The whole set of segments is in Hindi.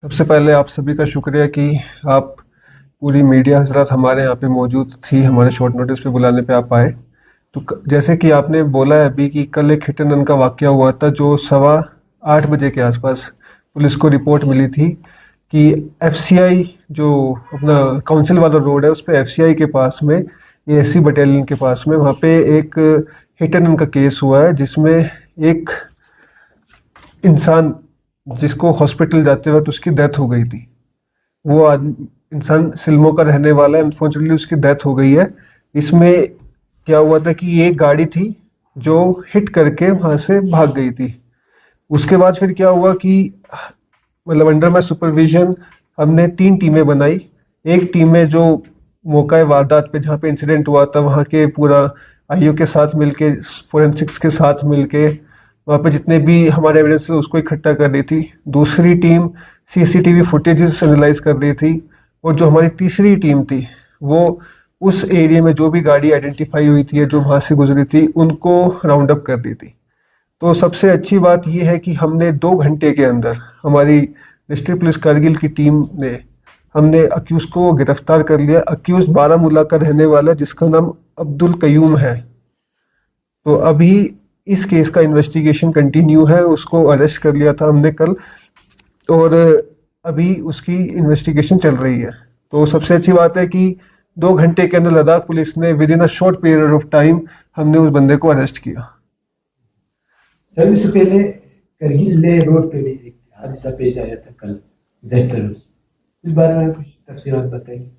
सबसे पहले आप सभी का शुक्रिया कि आप पूरी मीडिया हजरात हमारे यहाँ पे मौजूद थी। हमारे शॉर्ट नोटिस पे बुलाने पे आप आए। तो जैसे कि आपने बोला है अभी कि कल एक हिट एंड रन का वाकया हुआ था जो 8:15 के आसपास पुलिस को रिपोर्ट मिली थी कि एफसीआई जो अपना काउंसिल वाला रोड है उस पे एफसीआई के पास में एएससी बटालियन के पास में वहाँ पे एक हिट एंड रन का केस हुआ है जिसमें एक इंसान जिसको हॉस्पिटल जाते वक्त उसकी डेथ हो गई थी। वो आदमी इंसान सिल्मो का रहने वाला है। अनफॉर्चुनेटली उसकी डेथ हो गई है। इसमें क्या हुआ था कि ये एक गाड़ी थी जो हिट करके वहां से भाग गई थी। उसके बाद फिर क्या हुआ कि मतलब अंडर माई सुपरविजन हमने 3 टीमें बनाई। एक टीम में जो मौका वारदात पे जहाँ पे इंसिडेंट हुआ था वहाँ के पूरा आईओ के साथ मिलके फोरेंसिक्स के साथ मिलके वहाँ पे जितने भी हमारे एविडेंस उसको इकट्ठा कर रही थी। दूसरी टीम सीसीटीवी फुटेजेस एनालाइज कर रही थी। और जो हमारी तीसरी टीम थी वो उस एरिया में जो भी गाड़ी आइडेंटिफाई हुई थी जो वहाँ से गुजरी थी उनको राउंड अप कर दी थी। तो सबसे अच्छी बात यह है कि हमने 2 घंटे के अंदर हमारी डिस्ट्रिक्ट पुलिस कारगिल की टीम ने हमने अक्यूज को गिरफ्तार कर लिया। अक्यूज बारामूला का रहने वाला जिसका नाम अब्दुल कयूम है। तो अभी इस केस का इन्वेस्टिगेशन कंटिन्यू है। उसको अरेस्ट कर लिया था हमने कल और अभी उसकी इन्वेस्टिगेशन चल रही है। तो सबसे अच्छी बात है कि 2 घंटे के अंदर लद्दाख पुलिस ने with in a short period of time हमने उस बंदे को अरेस्ट किया। सर इससे पहले करगिल लेह रोड पे भी एक हादसा पेश आया था कल गुज़श्ता रोज। इस बारे में कुछ तफसीलात बताइए।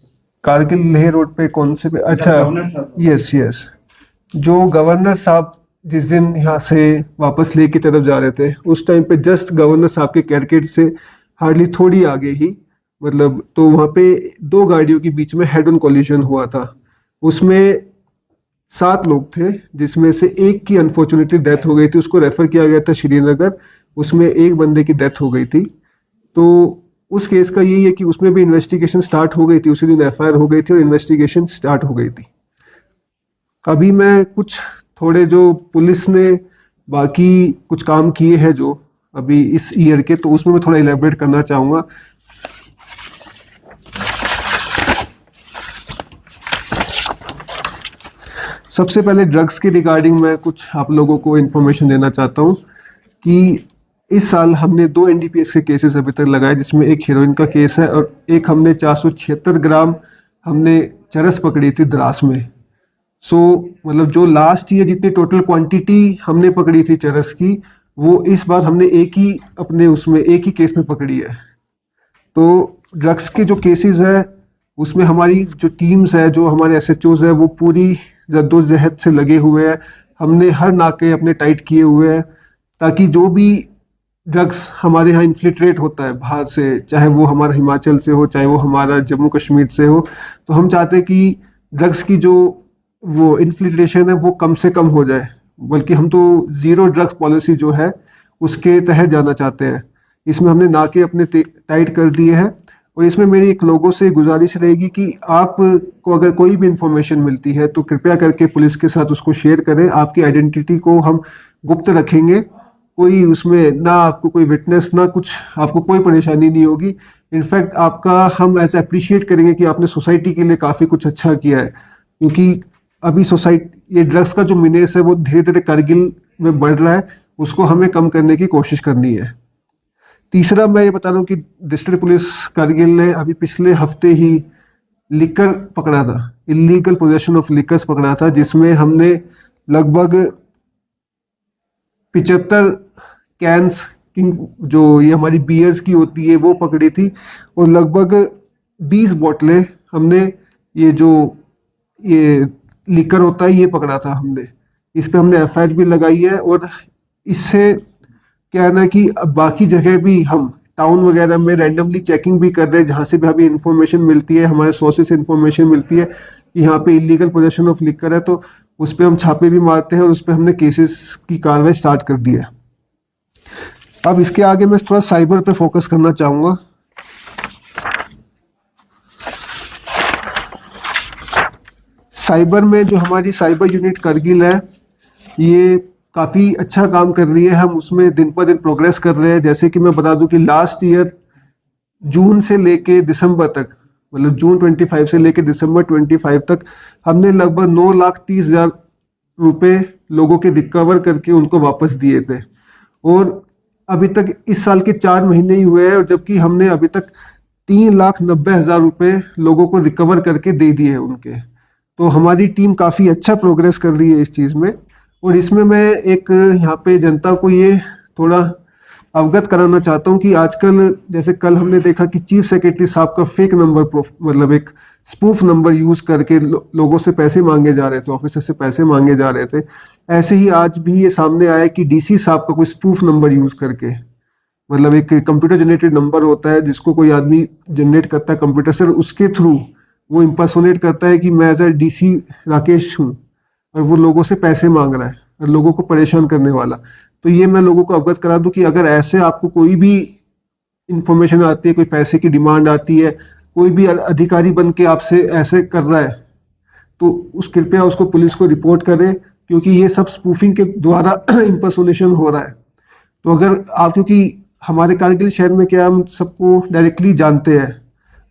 कारगिल लेह रोड पे कौन से पे? अच्छा, यस यस, जो गवर्नर साहब जिस दिन यहाँ से वापस लेह की तरफ जा रहे थे उस टाइम पे जस्ट गवर्नर साहब के कैरकेट से हार्डली थोड़ी आगे ही मतलब तो वहाँ पे 2 गाड़ियों के बीच में हेड ऑन कोलिजन हुआ था। उसमें 7 लोग थे जिसमें से एक की अनफॉर्चुनेटली डेथ हो गई थी। उसको रेफर किया गया था श्रीनगर। उसमें एक बंदे की डेथ हो गई थी। तो उस केस का यही है कि उसमें भी इन्वेस्टिगेशन स्टार्ट हो गई थी। उसी दिन एफआईआर हो गई थी और इन्वेस्टिगेशन स्टार्ट हो गई थी। अभी मैं कुछ थोड़े जो पुलिस ने बाकी कुछ काम किए हैं जो अभी इस ईयर के, तो उसमें मैं थोड़ा इलेबरेट करना चाहूँगा। सबसे पहले ड्रग्स के रिगार्डिंग मैं कुछ आप लोगों को इन्फॉर्मेशन देना चाहता हूँ कि इस साल हमने 2 एनडीपीएस के केसेस अभी तक लगाए जिसमें एक हीरोइन का केस है और एक हमने 476 ग्राम हमने चरस पकड़ी थी द्रास में। मतलब जो लास्ट ईयर जितनी टोटल क्वांटिटी हमने पकड़ी थी चरस की वो इस बार हमने एक ही केस में पकड़ी है। तो ड्रग्स के जो केसेस है उसमें हमारी जो टीम्स है जो हमारे एसएचओज है वो पूरी जद्दोजहद से लगे हुए हैं। हमने हर नाके अपने टाइट किए हुए हैं ताकि जो भी ड्रग्स हमारे यहाँ इन्फिल्ट्रेट होता है बाहर से, चाहे वो हमारा हिमाचल से हो चाहे वो हमारा जम्मू कश्मीर से हो, तो हम चाहते हैं कि ड्रग्स की जो वो इन्फिल्ट्रेशन है वो कम से कम हो जाए। बल्कि हम तो ज़ीरो ड्रग्स पॉलिसी जो है उसके तहत जाना चाहते हैं। इसमें हमने नाके अपने टाइट कर दिए हैं। और इसमें मेरी एक लोगों से गुजारिश रहेगी कि आपको अगर कोई भी इंफॉर्मेशन मिलती है तो कृपया करके पुलिस के साथ उसको शेयर करें। आपकी आइडेंटिटी को हम गुप्त रखेंगे। कोई उसमें ना आपको कोई विटनेस ना कुछ, आपको कोई परेशानी नहीं होगी। इनफैक्ट आपका हम ऐसे अप्रिशिएट करेंगे कि आपने सोसाइटी के लिए काफ़ी कुछ अच्छा किया है। क्योंकि अभी सोसाइटी ये ड्रग्स का जो मिनेस है वो धीरे धीरे कारगिल में बढ़ रहा है, उसको हमें कम करने की कोशिश करनी है। तीसरा मैं ये बता रहा हूँ कि डिस्ट्रिक्ट पुलिस कारगिल ने अभी पिछले हफ्ते ही लिकर पकड़ा था, इलीगल पोजेशन ऑफ लिकर्स पकड़ा था, जिसमें हमने लगभग 75 कैंस जो ये हमारी बियर्स की होती है वो पकड़ी थी और लगभग 20 बोतलें हमने ये लिकर होता है ये पकड़ा था हमने। इस पे हमने एफआईआर भी लगाई है। और इससे क्या है ना कि अब बाकी जगह भी हम टाउन वगैरह में रैंडमली चेकिंग भी कर रहे हैं जहाँ से भी हमें इंफॉर्मेशन मिलती है, हमारे सोर्सेज से इंफॉर्मेशन मिलती है कि यहाँ पे इलीगल पोजेशन ऑफ लिकर है, तो उस पर हम छापे भी मारते हैं और उस पर हमने केसेस की कार्रवाई स्टार्ट कर दी है। अब इसके आगे मैं थोड़ा साइबर पे फोकस करना चाहूँगा। साइबर में जो हमारी साइबर यूनिट कारगिल है ये काफ़ी अच्छा काम कर रही है। हम उसमें दिन पर दिन प्रोग्रेस कर रहे हैं। जैसे कि मैं बता दूं कि लास्ट ईयर जून से लेके दिसंबर तक, मतलब जून 25 से लेके दिसंबर 25 तक हमने लगभग 9,30,000 रुपए लोगों के रिकवर करके उनको वापस दिए थे। और अभी तक इस साल के 4 महीने ही हुए हैं, जबकि हमने अभी तक 3,90,000 रुपए लोगों को रिकवर करके दे दिए हैं उनके। तो हमारी टीम काफ़ी अच्छा प्रोग्रेस कर रही है इस चीज़ में। और इसमें मैं एक यहाँ पे जनता को ये थोड़ा अवगत कराना चाहता हूँ कि आजकल जैसे कल हमने देखा कि चीफ सेक्रेटरी साहब का फेक नंबर, मतलब एक स्पूफ नंबर यूज करके लोगों से पैसे मांगे जा रहे थे, ऑफिसर से पैसे मांगे जा रहे थे। ऐसे ही आज भी ये सामने आया कि डीसी साहब का कोई स्पूफ नंबर यूज करके, मतलब एक कंप्यूटर जनरेटेड नंबर होता है जिसको कोई आदमी जनरेट करता है कंप्यूटर से, उसके थ्रू वो इम्पर्सोनेट करता है कि मैं एज ए डीसी राकेश हूँ और वो लोगों से पैसे मांग रहा है और लोगों को परेशान करने वाला। तो ये मैं लोगों को अवगत करा दूं कि अगर ऐसे आपको कोई भी इंफॉर्मेशन आती है, कोई पैसे की डिमांड आती है, कोई भी अधिकारी बन के आपसे ऐसे कर रहा है, तो उस कृपया उसको पुलिस को रिपोर्ट करें, क्योंकि ये सब स्पूफिंग के द्वारा इंपर्सोनेशन हो रहा है। तो अगर आप, क्योंकि हमारे कारगिल शहर में क्या हम सबको डायरेक्टली जानते हैं,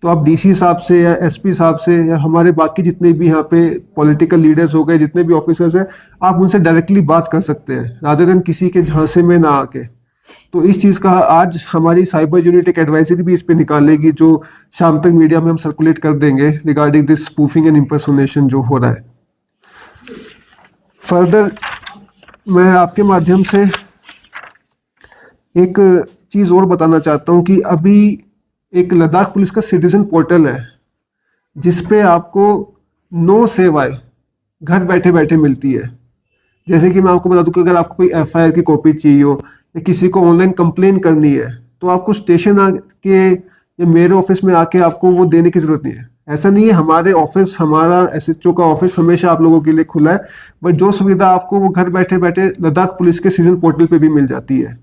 तो आप डीसी साहब से या एसपी साहब से या हमारे बाकी जितने भी यहाँ पे पॉलिटिकल लीडर्स हो गए, जितने भी ऑफिसर्स हैं, आप उनसे डायरेक्टली बात कर सकते हैं रादर देन किसी के झांसे में ना आके। तो इस चीज़ का आज हमारी साइबर यूनिट एक एडवाइजरी भी इस पे निकालेगी, जो शाम तक मीडिया में हम सर्कुलेट कर देंगे regarding this spoofing and impersonation जो हो रहा है। फर्दर मैं आपके माध्यम से एक चीज़ और बताना चाहता हूँ कि अभी एक लद्दाख पुलिस का सिटीजन पोर्टल है जिसपे आपको 9 सेवाएं घर बैठे बैठे मिलती है। जैसे कि मैं आपको बता दूं कि अगर आपको कोई एफआईआर की कॉपी चाहिए हो या किसी को ऑनलाइन कंप्लेन करनी है, तो आपको स्टेशन आके या मेरे ऑफिस में आके आपको वो देने की जरूरत नहीं है। ऐसा नहीं है, हमारे ऑफिस, हमारा एसएचओ का ऑफिस हमेशा आप लोगों के लिए खुला है, बट जो सुविधा आपको वो घर बैठे बैठे लद्दाख पुलिस के सीजन पोर्टल पे भी मिल जाती है।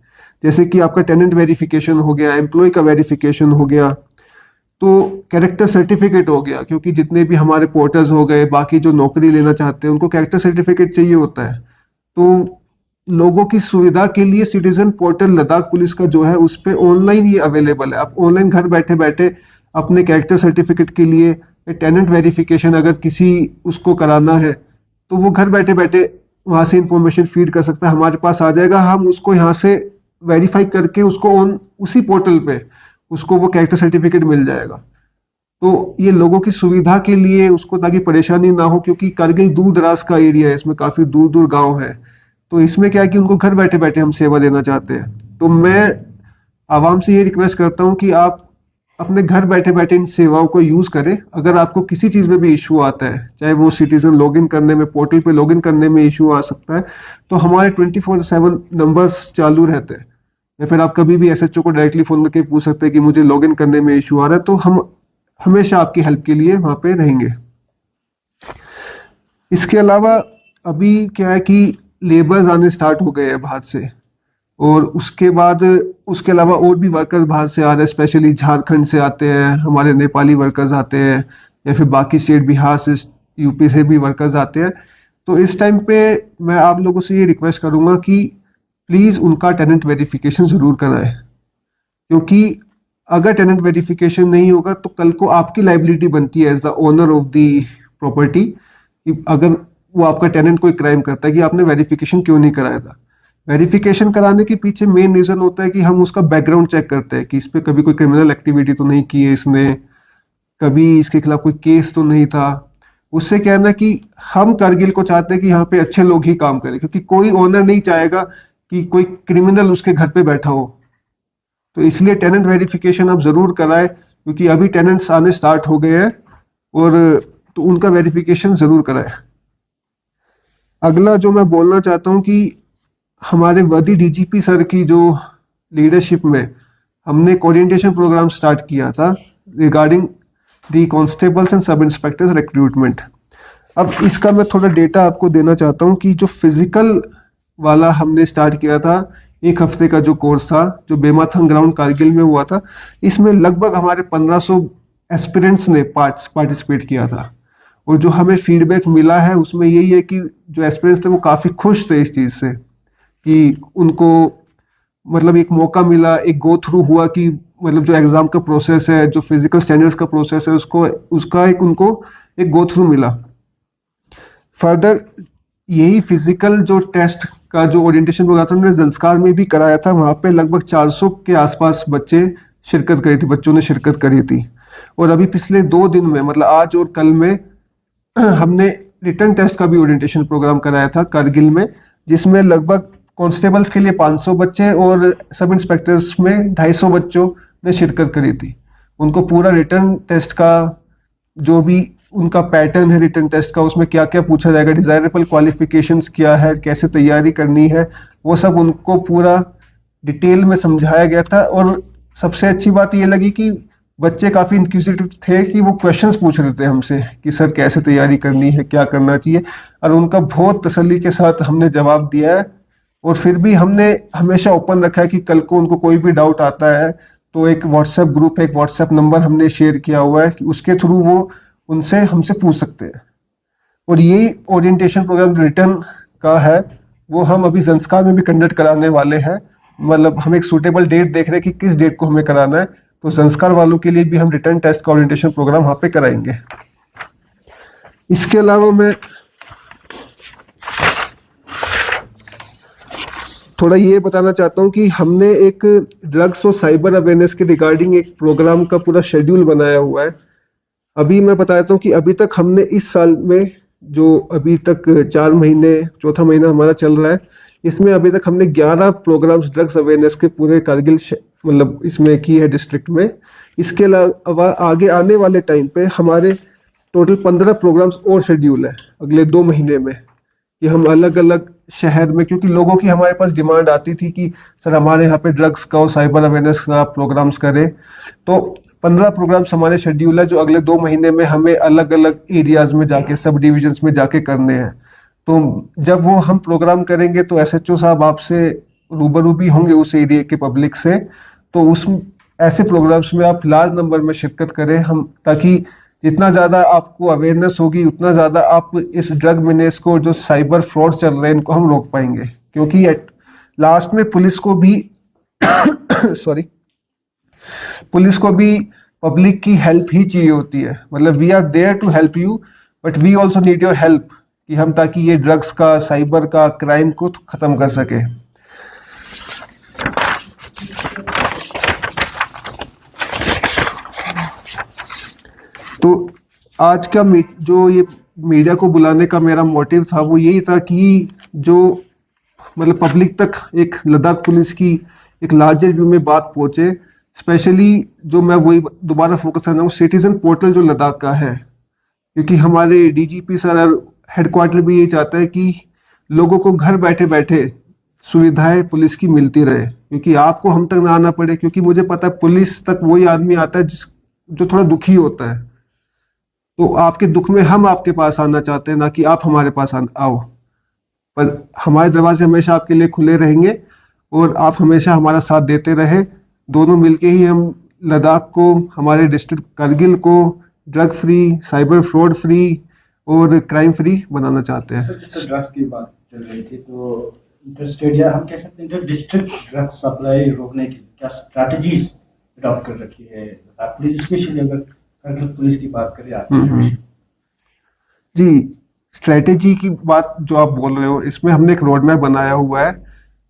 जैसे कि आपका टेनेंट वेरिफिकेशन हो गया, एम्प्लॉय का वेरिफिकेशन हो गया, तो कैरेक्टर सर्टिफिकेट हो गया, क्योंकि जितने भी हमारे पोर्टर्स हो गए, बाकी जो नौकरी लेना चाहते हैं उनको कैरेक्टर सर्टिफिकेट चाहिए होता है। तो लोगों की सुविधा के लिए सिटीजन पोर्टल लद्दाख पुलिस का जो है उस पर ऑनलाइन ये अवेलेबल है। आप ऑनलाइन घर बैठे बैठे अपने कैरेक्टर सर्टिफिकेट के लिए टेनेंट वेरिफिकेशन अगर किसी उसको कराना है, तो वो घर बैठे बैठे वहाँ से इंफॉर्मेशन फीड कर सकता है, हमारे पास आ जाएगा, हम उसको यहाँ से वेरीफाई करके उसको उसी पोर्टल पे उसको वो कैरेक्टर सर्टिफिकेट मिल जाएगा। तो ये लोगों की सुविधा के लिए, उसको ताकि परेशानी ना हो, क्योंकि कारगिल दूर दराज का एरिया है, इसमें काफ़ी दूर दूर गांव है। तो इसमें क्या है कि उनको घर बैठे बैठे हम सेवा देना चाहते हैं। तो मैं आवाम से ये रिक्वेस्ट करता हूँ कि आप अपने घर बैठे बैठे इन सेवाओं को यूज़ करें। अगर आपको किसी चीज़ में भी इशू आता है, चाहे वो सिटीजन लॉगिन करने में, पोर्टल पे लॉगिन करने में इशू आ सकता है, तो हमारे 24/7 नंबर्स चालू रहते हैं, या फिर आप कभी भी एसएचओ को डायरेक्टली फ़ोन करके पूछ सकते हैं कि मुझे लॉगिन करने में इशू आ रहा है। तो हम हमेशा आपकी हेल्प के लिए वहाँ पे रहेंगे। इसके अलावा अभी क्या है कि लेबर्स आने स्टार्ट हो गए हैं बाहर से, और उसके अलावा और भी वर्कर्स बाहर से आ रहे हैं, स्पेशली झारखंड से आते हैं, हमारे नेपाली वर्कर्स आते हैं, या फिर बाकी स्टेट, बिहार से, यूपी से भी वर्कर्स आते हैं। तो इस टाइम पे मैं आप लोगों से ये रिक्वेस्ट करूँगा कि प्लीज़ उनका टेनेंट वेरिफिकेशन ज़रूर कराएं, क्योंकि अगर टेनेंट वेरिफिकेशन नहीं होगा तो कल को आपकी लाइबिलिटी बनती है as the owner of the property, कि अगर वो आपका टेनेंट कोई क्राइम करता है कि आपने वेरिफिकेशन क्यों नहीं कराया था। वेरिफिकेशन कराने के पीछे मेन रीज़न होता है कि हम उसका बैकग्राउंड चेक करते हैं कि इस पर कभी कोई क्रिमिनल एक्टिविटी तो नहीं की है इसने, कभी इसके खिलाफ कोई केस तो नहीं था। उससे क्या है ना कि हम कारगिल को चाहते हैं कि यहाँ पे अच्छे लोग ही काम करें, क्योंकि कोई ओनर नहीं चाहेगा कि कोई क्रिमिनल उसके घर पे बैठा हो। तो इसलिए टेनेंट वेरिफिकेशन आप ज़रूर कराएं, क्योंकि अभी टेनेंट्स आने स्टार्ट हो गए हैं, और तो उनका वेरिफिकेशन ज़रूर कराएं। अगला जो मैं बोलना चाहता हूँ कि हमारे वर्दी डीजीपी सर की जो लीडरशिप में हमने एक ओरिएंटेशन प्रोग्राम स्टार्ट किया था रिगार्डिंग दी कॉन्स्टेबल्स एंड सब इंस्पेक्टर्स रिक्रूटमेंट। अब इसका मैं थोड़ा डेटा आपको देना चाहता हूँ कि जो फिजिकल वाला हमने स्टार्ट किया था, 1 हफ्ते का जो कोर्स था, जो बेमाथंग ग्राउंड कारगिल में हुआ था, इसमें लगभग हमारे 1500 एस्पिरेंट्स ने पार्टिसिपेट किया था। और जो हमें फीडबैक मिला है उसमें यही है कि जो एस्पिरेंट्स थे वो काफ़ी खुश थे इस चीज़ से, कि उनको मतलब एक मौका मिला, एक गो थ्रू हुआ कि मतलब जो एग्ज़ाम का प्रोसेस है, जो फिजिकल स्टैंडर्ड्स का प्रोसेस है, उसको उसका एक उनको एक गो थ्रू मिला। फर्दर यही फिजिकल जो टेस्ट का जो ओरिएंटेशन प्रोग्राम था, हमने संस्कार में भी कराया था। वहाँ पे लगभग 400 के आसपास बच्चे शिरकत करी थी, बच्चों ने शिरकत करी थी। और अभी पिछले 2 दिन में, मतलब आज और कल में, हमने रिटर्न टेस्ट का भी ओरिएंटेशन प्रोग्राम कराया था कारगिल में, जिसमें लगभग कांस्टेबल्स के लिए 500 बच्चे और सब इंस्पेक्टर्स में 250 बच्चों ने शिरकत करी थी। उनको पूरा रिटर्न टेस्ट का जो भी उनका पैटर्न है रिटर्न टेस्ट का, उसमें क्या क्या पूछा जाएगा, डिजायरेबल क्वालिफिकेशंस क्या है, कैसे तैयारी करनी है, वो सब उनको पूरा डिटेल में समझाया गया था। और सबसे अच्छी बात ये लगी कि बच्चे काफ़ी इंक्विजिटिव थे कि वो क्वेश्चंस पूछ रहे थे हमसे कि सर कैसे तैयारी करनी है, क्या करना चाहिए, और उनका बहुत तसल्ली के साथ हमने जवाब दिया है। और फिर भी हमने हमेशा ओपन रखा है कि कल को उनको कोई भी डाउट आता है तो एक व्हाट्सएप ग्रुप, एक व्हाट्सएप नंबर हमने शेयर किया हुआ है कि उसके थ्रू वो उनसे हमसे पूछ सकते हैं। और ये ओरिएंटेशन प्रोग्राम रिटर्न का है, वो हम अभी संस्कार में भी कंडक्ट कराने वाले हैं। मतलब हम एक सूटेबल डेट देख रहे हैं कि किस डेट को हमें कराना है, तो संस्कार वालों के लिए भी हम रिटर्न टेस्ट का ओरिएंटेशन प्रोग्राम वहाँ पे कराएंगे। इसके अलावा मैं थोड़ा ये बताना चाहता हूँ कि हमने एक ड्रग्स और साइबर अवेयरनेस के रिगार्डिंग एक प्रोग्राम का पूरा शेड्यूल बनाया हुआ है। अभी मैं बताता हूँ कि अभी तक हमने इस साल में जो अभी तक 4 महीने, चौथा महीना हमारा चल रहा है, इसमें अभी तक हमने 11 प्रोग्राम्स ड्रग्स अवेयरनेस के पूरे कारगिल मतलब इसमें की है डिस्ट्रिक्ट में। इसके अलावा आगे आने वाले टाइम पे हमारे टोटल 15 प्रोग्राम्स और शेड्यूल है अगले 2 महीने में, कि हम अलग अलग शहर में, क्योंकि लोगों की हमारे पास डिमांड आती थी कि सर हमारे यहाँ पे ड्रग्स का और साइबर अवेयरनेस का प्रोग्राम्स करें। तो 15 प्रोग्राम्स हमारे शेड्यूल है जो अगले 2 महीने में हमें अलग अलग एरियाज में जाके, सब डिविजन्स में जाके करने हैं। तो जब वो हम प्रोग्राम करेंगे तो एसएचओ साहब आपसे रूबरू भी होंगे उस एरिया के पब्लिक से, तो उस ऐसे प्रोग्राम्स में आप लार्ज नंबर में शिरकत करें, हम ताकि जितना ज़्यादा आपको अवेयरनेस होगी उतना ज़्यादा आप इस ड्रग बिजनेस को, जो साइबर फ्रॉड चल रहे हैं, इनको हम रोक पाएंगे। क्योंकि लास्ट में पुलिस को भी सॉरी, पुलिस को भी पब्लिक की हेल्प ही चाहिए होती है। मतलब we are there to help you, but we also need your help, कि हम ताकि ये ड्रग्स का, साइबर का क्राइम को खत्म कर सके। तो आज का जो ये मीडिया को बुलाने का मेरा मोटिव था वो यही था कि जो मतलब पब्लिक तक एक लद्दाख पुलिस की एक लार्जर व्यू में बात पहुंचे। स्पेशली जो मैं वही दोबारा फोकस कर रहा हूँ, सिटीजन पोर्टल जो लद्दाख का है, क्योंकि हमारे डीजीपी सर और हेडक्वार्टर भी यही चाहता है कि लोगों को घर बैठे बैठे सुविधाएं पुलिस की मिलती रहे, क्योंकि आपको हम तक ना आना पड़े। क्योंकि मुझे पता है पुलिस तक वही आदमी आता है जो थोड़ा दुखी होता है, तो आपके दुख में हम आपके पास आना चाहते हैं, ना कि आप हमारे पास आओ। पर हमारे दरवाजे हमेशा आपके लिए खुले रहेंगे और आप हमेशा हमारा साथ देते रहे। दोनों मिलके ही हम लद्दाख को, हमारे डिस्ट्रिक्ट कारगिल को drug free, cyber fraud free और क्राइम फ्री बनाना चाहते हैं। सर, जैसे ड्रग्स की बात चल रही थी, तो इंटरस्टेट या हम कह सकते हैं इंटर डिस्ट्रिक्ट ड्रग सप्लाई रोकने की क्या स्ट्रैटेजीज अडॉप्ट कर रखी है पुलिस, स्पेशली अगर कारगिल पुलिस की बात करें आप? जी, स्ट्रेटेजी की बात जो आप बोल रहे हो, इसमें हमने एक रोड मैप बनाया हुआ है।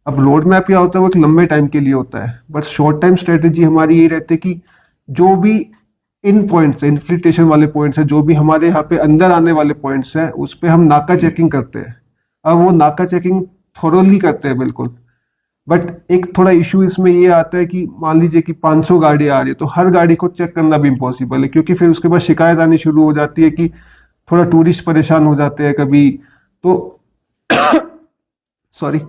अब रोड मैप क्या होता है, वो एक लंबे टाइम के लिए होता है, बट शॉर्ट टाइम स्ट्रेटेजी हमारी ये रहती है कि जो भी इन पॉइंट्स, इन्फिल्ट्रेशन वाले पॉइंट्स है, जो भी हमारे यहाँ पे अंदर आने वाले पॉइंट्स हैं, उस पे हम नाका चेकिंग करते हैं। अब वो नाका चेकिंग थोरोली करते हैं बिल्कुल, बट एक थोड़ा इशू इसमें ये आता है कि मान लीजिए कि 500 गाड़ी आ रही है, तो हर गाड़ी को चेक करना भी इम्पॉसिबल है, क्योंकि फिर उसके बाद शिकायत आनी शुरू हो जाती है कि थोड़ा टूरिस्ट परेशान हो जाते हैं कभी तो सॉरी।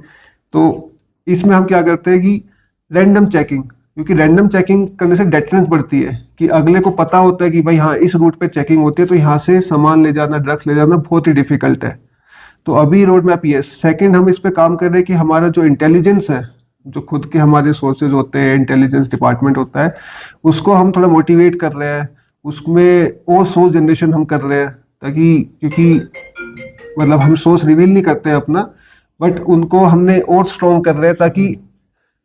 तो इसमें हम क्या करते हैं कि रैंडम चेकिंग, क्योंकि रैंडम चेकिंग करने से डेटरेंस बढ़ती है, कि अगले को पता होता है कि भाई हाँ इस रूट पे चेकिंग होती है, तो यहाँ से सामान ले जाना, ड्रग्स ले जाना बहुत ही डिफिकल्ट है। तो अभी रोड मैप ये। सेकंड, हम इस पे काम कर रहे हैं कि हमारा जो इंटेलिजेंस है, जो खुद के हमारे सोर्सेज होते हैं, इंटेलिजेंस डिपार्टमेंट होता है, उसको हम थोड़ा मोटिवेट कर रहे हैं, उसमें और सोर्स जनरेशन हम कर रहे हैं, ताकि क्योंकि मतलब हम सोर्स रिवील नहीं करते हैं अपना, बट उनको हमने और स्ट्रॉन्ग कर रहे हैं ताकि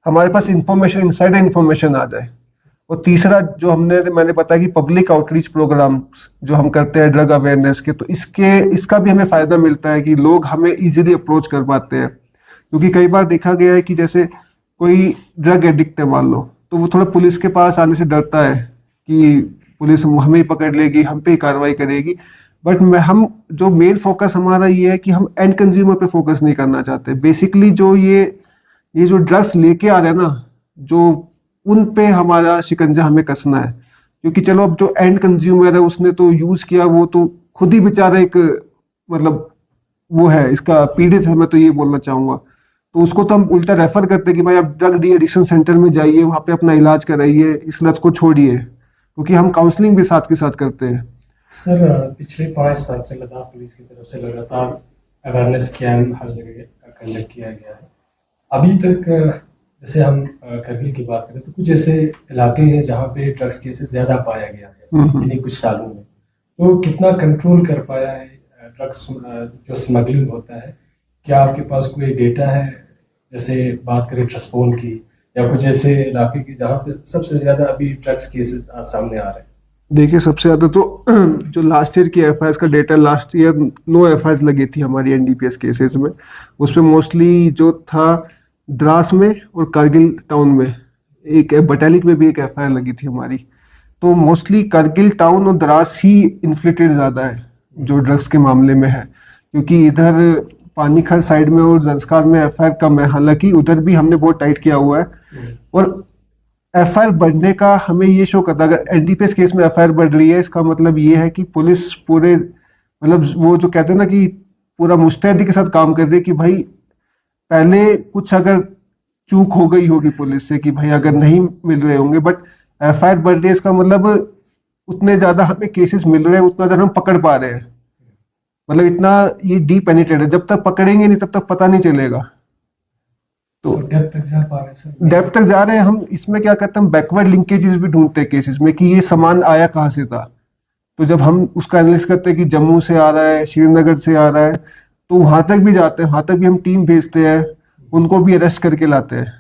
हमारे पास इंफॉर्मेशन, इनसाइडर इंफॉर्मेशन आ जाए। और तीसरा जो मैंने बताया कि पब्लिक आउटरीच प्रोग्राम जो हम करते हैं ड्रग अवेयरनेस के, तो इसका भी हमें फायदा मिलता है कि लोग हमें इजीली अप्रोच कर पाते हैं। क्योंकि कई बार देखा गया है कि जैसे कोई ड्रग एडिक्ट है मान लो, तो वो थोड़ा पुलिस के पास आने से डरता है कि पुलिस हमें ही पकड़ लेगी, हम पे ही कार्रवाई करेगी। बट हम जो मेन फोकस हमारा ये है कि हम एंड कंज्यूमर पे फोकस नहीं करना चाहते। बेसिकली जो ये जो ड्रग्स लेके आ रहे हैं ना, जो उन पे हमारा शिकंजा हमें कसना है। क्योंकि चलो अब जो एंड कंज्यूमर है उसने तो यूज किया, वो तो खुद ही बेचारा एक मतलब वो है, इसका पीड़ित है, मैं तो ये बोलना चाहूंगा। तो उसको तो हम उल्टा रेफर करते हैं कि भाई आप ड्रग डी एडिक्शन सेंटर में जाइए, वहाँ पे अपना इलाज कराइए, इस लत को छोड़िए, क्योंकि हम काउंसलिंग भी साथ के साथ करते हैं। सर पिछले 5 साल से लद्दाख पुलिस की तरफ से लगातार अवेयरनेस कैंप हर जगह कंडक्ट किया गया है। अभी तक जैसे हम करगिल की बात करें तो कुछ ऐसे इलाके हैं जहाँ पे ड्रग्स केसेस ज्यादा पाया गया है इन्हीं कुछ सालों में, तो कितना कंट्रोल कर पाया है ड्रग्स जो स्मगलिंग होता है? क्या आपके पास कोई डेटा है? जैसे बात करें ट्रस्पोन की या कुछ ऐसे इलाके की जहाँ पे सबसे ज्यादा अभी ड्रग्स केसेस सामने आ रहे हैं? देखिए सबसे ज्यादा तो जो लास्ट ईयर की एफआईआर का डेटा, लास्ट ईयर 9 एफआईआर लगी थी हमारी एनडीपीएस केसेस में। उसमें मोस्टली जो था द्रास में और कारगिल टाउन में, एक बटालिक में भी एक एफआईआर लगी थी हमारी। तो मोस्टली कारगिल टाउन और द्रास ही इन्फ्लेटेड ज़्यादा है जो ड्रग्स के मामले में है, क्योंकि इधर पानीखर साइड में और जंस्कार में एफआईआर कम है। हालांकि उधर भी हमने बहुत टाइट किया हुआ है। और एफआईआर बढ़ने का हमें ये शो करता है, अगर एनडीपीएस केस में एफआईआर बढ़ रही है, इसका मतलब ये है कि पुलिस पूरे मतलब वो जो कहते हैं ना कि पूरा मुस्तैदी के साथ काम कर रही है कि भाई पहले कुछ अगर चूक हो गई होगी पुलिस से कि भाई अगर नहीं मिल रहे होंगे, बट एफआईआर बढ़ रही है, इसका मतलब उतने ज्यादा हमें केसेस मिल रहे हैं, उतना ज्यादा हम पकड़ पा रहे हैं। मतलब इतना ये डीप पेनिट्रेट है, जब तक पकड़ेंगे नहीं तब तक पता नहीं चलेगा। तो डेप्थ तक जा पा रहे हैं सर? डेप्थ तक जा रहे हैं हम। इसमें क्या करते हैं, हम बैकवर्ड लिंकेजेस भी ढूंढते हैं केसेस में कि ये सामान आया कहाँ से था। तो जब हम उसका एनालिसिस करते हैं कि जम्मू से आ रहा है, श्रीनगर से आ रहा है, तो वहां तक भी जाते हैं, वहां तक भी हम टीम भेजते हैं, उनको भी अरेस्ट करके लाते हैं।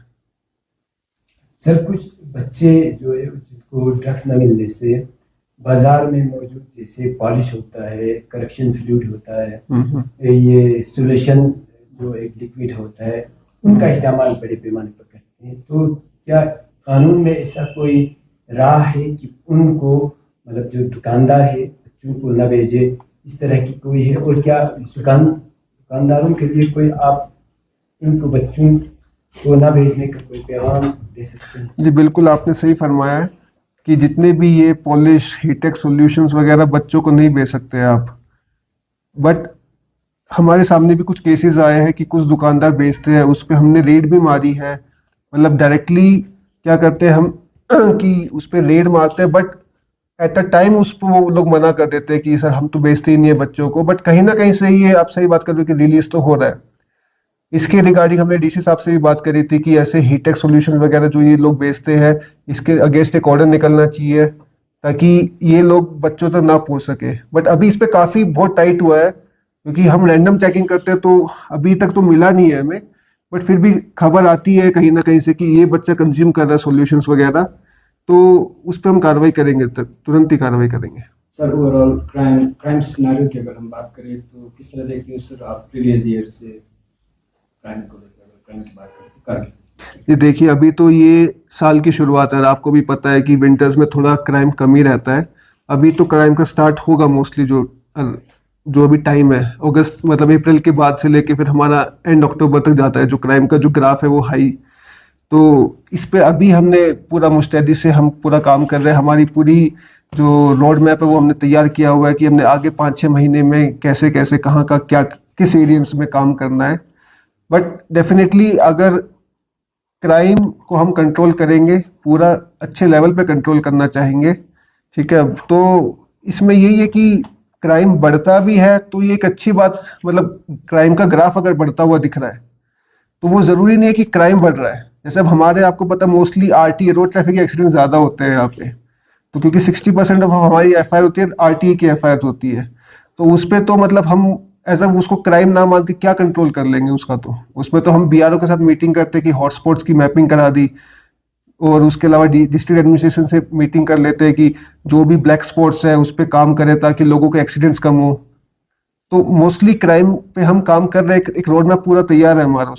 सर कुछ बच्चे जो है जिनको ड्रग्स न मिलने से बाजार में मौजूद जैसे पॉलिश होता है, करेक्शन फ्लूइड होता है, ये सोल्यूशन जो एक लिक्विड होता है, उनका इस्तेमाल बड़े पैमाने पर करते हैं। तो क्या कानून में ऐसा कोई राह है कि उनको मतलब जो दुकानदार है बच्चों को न भेजे, इस तरह की कोई है? और क्या दुकानदारों के लिए कोई आप उनको बच्चों को न भेजने का कोई पैगाम दे सकते हैं? जी बिल्कुल, आपने सही फरमाया है कि जितने भी ये पॉलिश हीटेक सॉल्यूशंस वगैरह बच्चों को नहीं भेज सकते आप। बट हमारे सामने भी कुछ केसेस आए हैं कि कुछ दुकानदार बेचते हैं, उस पर हमने रेड भी मारी है। मतलब डायरेक्टली क्या करते हैं हम कि उस पर रेड मारते हैं, बट एट अ टाइम उस पर वो लोग मना कर देते हैं कि सर हम तो बेचते ही नहीं है बच्चों को। बट कहीं ना कहीं सही है, आप सही बात कर रहे हो कि रिलीज तो हो रहा है। इसके रिगार्डिंग हमने डीसी साहब से भी बात करी थी कि ऐसे हीटेक सॉल्यूशन वगैरह जो ये लोग बेचते हैं, इसके अगेंस्ट एक ऑर्डर निकलना चाहिए ताकि ये लोग बच्चों तक ना पहुंच सके। बट अभी इस पे काफ़ी बहुत टाइट हुआ है, क्योंकि हम रैंडम चेकिंग करते हैं तो अभी तक तो मिला नहीं है हमें, बट फिर भी खबर आती है कहीं ना कहीं से कि ये बच्चा कंज्यूम कर रहा है सॉल्यूशंस वगैरह, तो उस पर हम कार्रवाई करेंगे, तुरंत ही कार्रवाई करेंगे। सर ओवरऑल क्राइम सिनेरियो की अगर हम बात करें तो किस तरह देखते हैं सर आप प्रीवियस ईयर से क्राइम को लेकर, क्राइम की बात करें? ये देखिए अभी तो ये साल की शुरुआत है, आपको भी पता है कि विंटर्स में थोड़ा क्राइम कम ही रहता है। अभी तो क्राइम का स्टार्ट होगा मोस्टली, जो अभी टाइम है अगस्त मतलब अप्रैल के बाद से लेके फिर हमारा एंड अक्टूबर तक जाता है, जो क्राइम का जो ग्राफ है वो हाई। तो इस पे अभी हमने पूरा मुस्तैदी से हम पूरा काम कर रहे हैं। हमारी पूरी जो रोड मैप है वो हमने तैयार किया हुआ है कि हमने आगे 5-6 महीने में कैसे कैसे कहाँ का क्या किस एरियाज में काम करना है। बट डेफिनेटली अगर क्राइम को हम कंट्रोल करेंगे, पूरा अच्छे लेवल पे कंट्रोल करना चाहेंगे, ठीक है, तो इसमें यही है कि क्राइम बढ़ता भी है तो ये एक अच्छी बात, मतलब क्राइम का ग्राफ अगर बढ़ता हुआ दिख रहा है तो वो ज़रूरी नहीं है कि क्राइम बढ़ रहा है। जैसे अब हमारे आपको पता mostly RTA road traffic accident ज़्यादा होते हैं यहाँ पे, तो क्योंकि 60% ऑफ हमारी एफआईआर होती है आरटीए की एफआईआर होती है, तो उस पर तो मतलब हम ऐसा उसको क्राइम ना मान के क्या कंट्रोल कर लेंगे उसका। तो उसमें तो हम बीआरओ के साथ मीटिंग करते हैं कि हॉटस्पॉट्स की मैपिंग करा दी, और उसके अलावा डिस्ट्रिक्ट एडमिनिस्ट्रेशन से मीटिंग कर लेते हैं कि जो भी ब्लैक स्पॉट्स है उस पर काम करें ताकि लोगों के एक्सीडेंट्स कम हो। तो मोस्टली क्राइम पे हम काम कर रहे हैं, एक रोड मैप पूरा तैयार है हमारा।